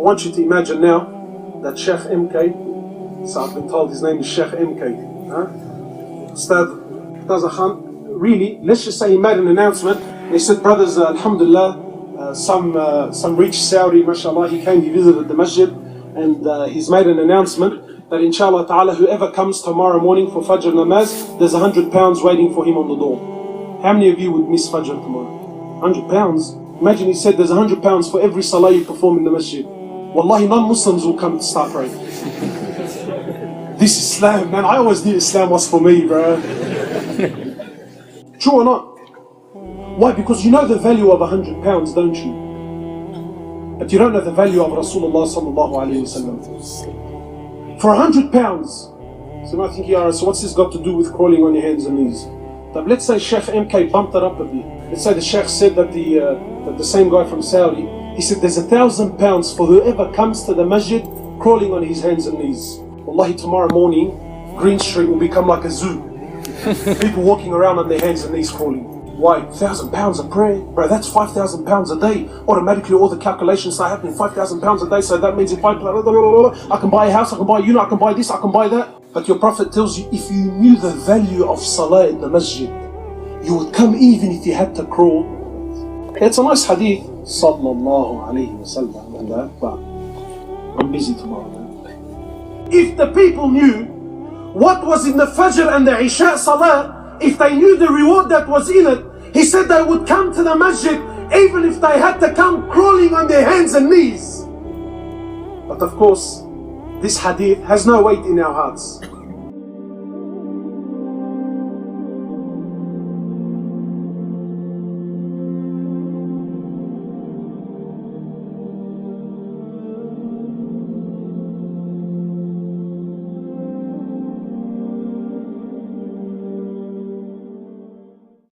want you to imagine now that Shaykh MK, so I've been told his name is Shaykh MK, Ustad Taza Khan, really, let's just say he made an announcement. He said, brothers, alhamdulillah, some rich Saudi, mashallah, he came, he visited the masjid, and he's made an announcement that inshallah ta'ala, whoever comes tomorrow morning for Fajr namaz, there's £100 waiting for him on the door. How many of you would miss Fajr tomorrow? £100? Imagine he said there's £100 for every salah you perform in the masjid. Wallahi, non-Muslims will come to start praying. This Islam, man, I always knew Islam was for me, bro. True or not? Why? Because you know the value of £100, don't you? But you don't know the value of Rasulullah sallallahu alayhi wa sallam. For £100, so you might think, yeah, so what's this got to do with crawling on your hands and knees? But let's say Shaykh MK bumped it up a bit. Let's say the Shaykh said that the same guy from Saudi, he said there's £1,000 for whoever comes to the masjid crawling on his hands and knees. Wallahi, tomorrow morning, Green Street will become like a zoo. People walking around on their hands and knees crawling. Why? £1,000 a prayer? Bro, that's £5,000 a day. Automatically all the calculations start happening. £5,000 a day, so that means if I can buy a house, I can buy a unit, I can buy this, I can buy that. But your Prophet tells you, if you knew the value of salah in the masjid, you would come even if you had to crawl. It's a nice hadith. Sallallahu alayhi wa sallam. And that, but I'm busy tomorrow, man. If the people knew what was in the Fajr and the Isha salah, if they knew the reward that was in it, he said they would come to the masjid even if they had to come crawling on their hands and knees. But of course, this hadith has no weight in our hearts.